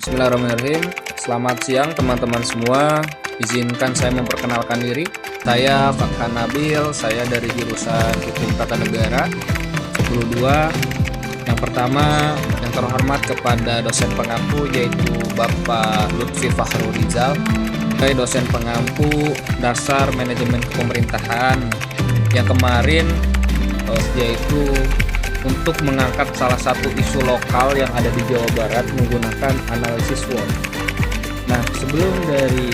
Bismillahirrahmanirrahim. Selamat siang teman-teman semua. Izinkan saya memperkenalkan diri. Saya Fakhan Nabil, saya dari jurusan Hukum Tata Negara 102. Yang pertama, yang terhormat kepada dosen pengampu yaitu Bapak Lutfi Fahrul Rizal, saya dosen pengampu Dasar Manajemen Kepemerintahan yang kemarin yaitu untuk mengangkat salah satu isu lokal yang ada di Jawa Barat menggunakan analisis SWOT. Nah, sebelum dari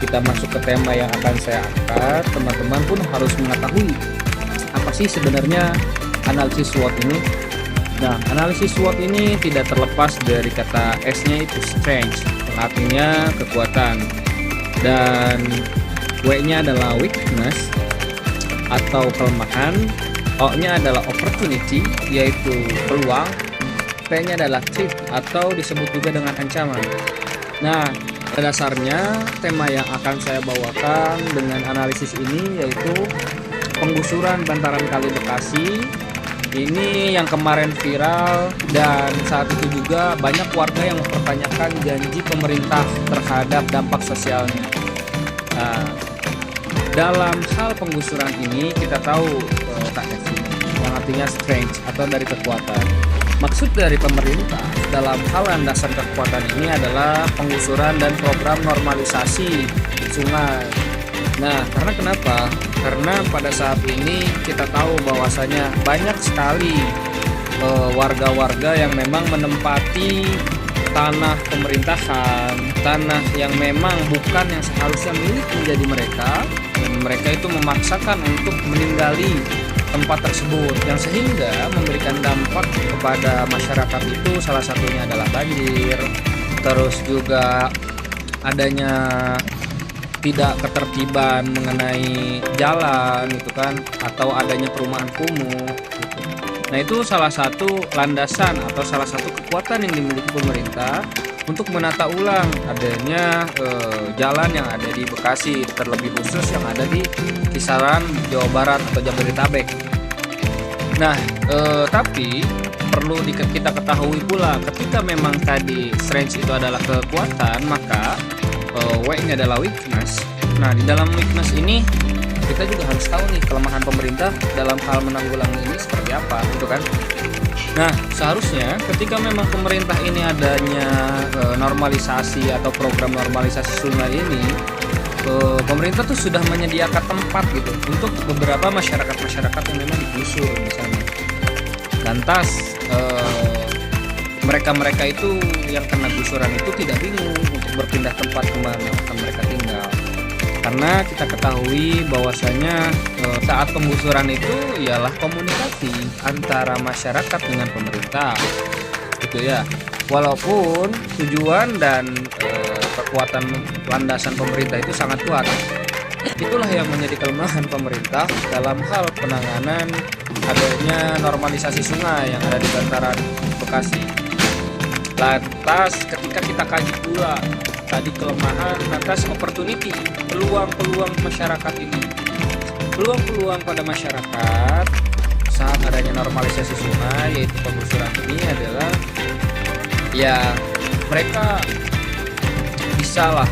kita masuk ke tema yang akan saya angkat, teman-teman pun harus mengetahui apa sih sebenarnya analisis SWOT ini. Nah, analisis SWOT ini tidak terlepas dari kata S-nya itu strength, yang artinya kekuatan, dan W-nya adalah weakness atau kelemahan, O-nya adalah opportunity, yaitu peluang. T-nya adalah threat, atau disebut juga dengan ancaman. Nah, pada dasarnya tema yang akan saya bawakan dengan analisis ini yaitu penggusuran bantaran Kali Bekasi. Ini yang kemarin viral, dan saat itu juga banyak warga yang mempertanyakan janji pemerintah terhadap dampak sosialnya. Nah, dalam hal penggusuran ini kita tahu yang artinya strength atau dari kekuatan. Maksud dari pemerintah dalam hal landasan kekuatan ini adalah penggusuran dan program normalisasi sungai. Nah, karena kenapa? Karena pada saat ini kita tahu bahwasanya banyak sekali warga-warga yang memang menempati tanah pemerintahan, tanah yang memang bukan yang seharusnya milik menjadi mereka, dan mereka itu memaksakan untuk meninggali tempat tersebut, yang sehingga memberikan dampak kepada masyarakat itu salah satunya adalah banjir, terus juga adanya tidak ketertiban mengenai jalan gitu kan, atau adanya perumahan kumuh gitu. Nah, itu salah satu landasan atau salah satu kekuatan yang dimiliki pemerintah untuk menata ulang adanya jalan yang ada di Bekasi, terlebih khusus yang ada di kisaran Jawa Barat atau Jabodetabek. Nah, tapi perlu kita ketahui pula, ketika memang tadi strength itu adalah kekuatan, maka W-nya adalah weakness. Nah, di dalam weakness ini kita juga harus tahu nih kelemahan pemerintah dalam hal menanggulangi ini seperti apa, gitu kan? Nah, seharusnya ketika memang pemerintah ini adanya normalisasi atau program normalisasi sungai ini, pemerintah tuh sudah menyediakan tempat gitu untuk beberapa masyarakat yang memang digusur di sana. Lantas mereka itu yang kena gusuran itu tidak bingung untuk berpindah tempat kemana akan mereka tinggal. Karena kita ketahui bahwasanya saat penggusuran itu ialah komunikasi antara masyarakat dengan pemerintah, gitu ya. Walaupun tujuan dan kekuatan landasan pemerintah itu sangat kuat, itulah yang menjadi kelemahan pemerintah dalam hal penanganan adanya normalisasi sungai yang ada di bantaran Bekasi. Lantas ketika kita kaji pula tadi kelemahan, lantas opportunity, peluang masyarakat ini, peluang pada masyarakat saat adanya normalisasi sungai yaitu penggusuran ini adalah ya mereka bisa lah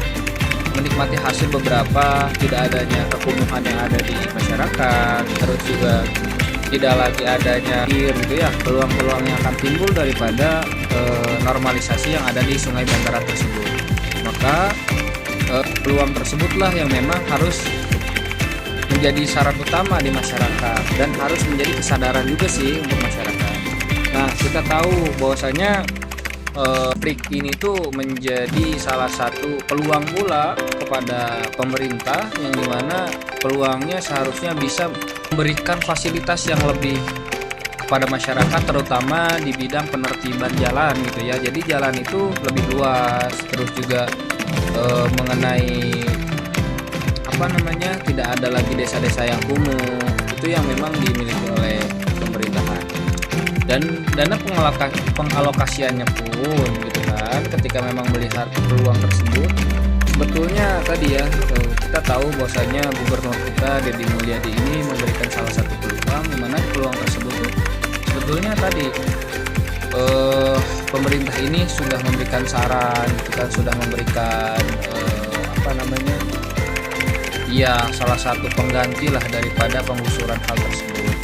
menikmati hasil beberapa tidak adanya kekumuhan yang ada di masyarakat, terus juga tidak lagi adanya air gitu ya, peluang-peluang yang akan timbul daripada normalisasi yang ada di sungai bantaran tersebut. Maka peluang tersebutlah yang memang harus menjadi syarat utama di masyarakat dan harus menjadi kesadaran juga sih untuk masyarakat. Nah, kita tahu bahwasanya trik ini tuh menjadi salah satu peluang pula kepada pemerintah, yang dimana peluangnya seharusnya bisa memberikan fasilitas yang lebih kepada masyarakat, terutama di bidang penertiban jalan gitu ya. Jadi jalan itu lebih luas, terus juga mengenai tidak ada lagi desa-desa yang kumuh, itu yang memang dimiliki oleh pemerintahan. Dan dana pengalokasiannya pun gitu kan, ketika memang melihat peluang tersebut, sebetulnya tadi ya kita tahu bahwasanya gubernur kita Deddy Mulyadi ini memberikan salah satu peluang, di mana peluang tersebut tuh sebetulnya tadi pemerintah ini sudah memberikan saran, kita sudah memberikan ya salah satu pengganti lah daripada penggusuran hal tersebut.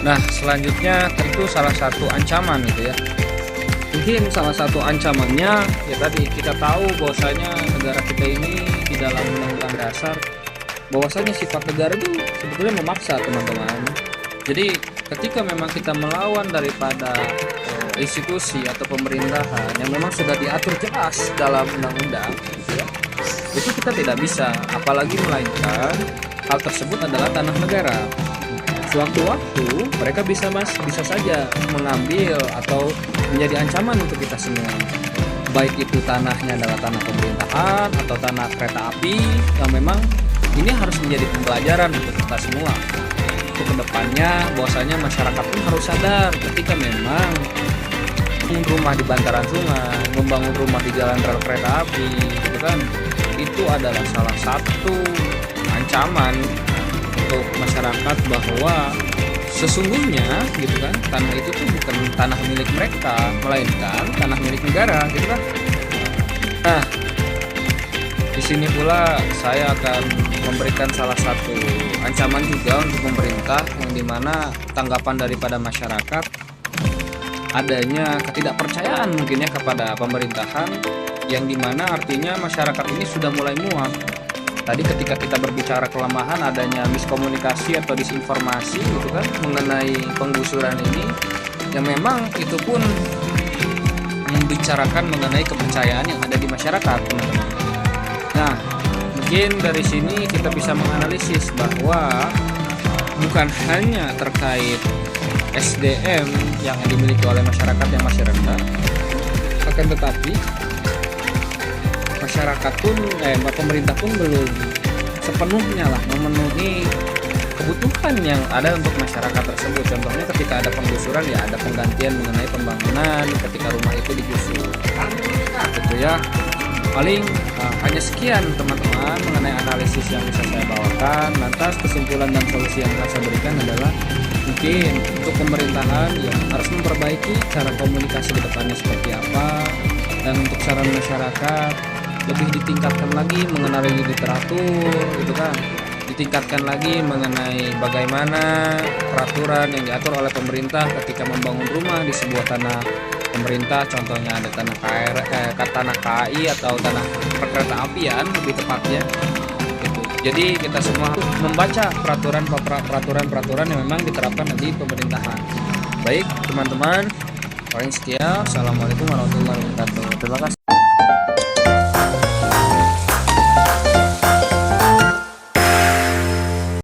Nah, selanjutnya tentu salah satu ancaman gitu ya. Mungkin salah satu ancamannya ya tadi kita tahu bahwasanya negara kita ini di dalam undang-undang dasar bahwasanya sifat negara itu sebetulnya memaksa, teman-teman. Jadi ketika memang kita melawan daripada institusi atau pemerintahan yang memang sudah diatur jelas dalam undang-undang gitu ya, itu kita tidak bisa, apalagi melainkan hal tersebut adalah tanah negara. Sewaktu-waktu mereka bisa saja mengambil atau menjadi ancaman untuk kita semua, baik itu tanahnya adalah tanah pemerintahan atau tanah kereta api, yang memang ini harus menjadi pembelajaran untuk kita semua untuk kedepannya, bahwasanya masyarakat pun harus sadar ketika memang membangun rumah di bantaran sungai, membangun rumah di jalan rel kereta api gitu kan, itu adalah salah satu ancaman untuk masyarakat bahwa sesungguhnya gitu kan, tanah itu tuh bukan tanah milik mereka, melainkan tanah milik negara gitu kan. Nah, di sini pula saya akan memberikan salah satu ancaman juga untuk pemerintah, yang dimana tanggapan daripada masyarakat adanya ketidakpercayaan mungkin ya kepada pemerintahan, yang dimana artinya masyarakat ini sudah mulai muak. Tadi ketika kita berbicara kelemahan adanya miskomunikasi atau disinformasi gitu kan mengenai penggusuran ini, yang memang itu pun membicarakan mengenai kepercayaan yang ada di masyarakat, teman-teman. Nah, mungkin dari sini kita bisa menganalisis bahwa bukan hanya terkait SDM yang dimiliki oleh masyarakat yang masih rendah, akan tetapi masyarakat pun pemerintah pun belum sepenuhnya lah memenuhi kebutuhan yang ada untuk masyarakat tersebut. Contohnya ketika ada penggusuran ya ada penggantian mengenai pembangunan ketika rumah itu digusur gitu ya. Paling hanya sekian teman-teman mengenai analisis yang bisa saya bawakan. Lantas kesimpulan dan solusi yang akan saya berikan adalah mungkin untuk pemerintahan ya harus memperbaiki cara komunikasi ke depannya seperti apa, dan untuk saran masyarakat lebih ditingkatkan lagi mengenai literatur gitu kan, ditingkatkan lagi mengenai bagaimana peraturan yang diatur oleh pemerintah ketika membangun rumah di sebuah tanah pemerintah, contohnya ada tanah KAI atau tanah kereta apian lebih tepatnya gitu. Jadi kita semua membaca peraturan yang memang diterapkan di pemerintahan. Baik teman-teman, paling sekian. Assalamualaikum warahmatullahi wabarakatuh. Terima kasih.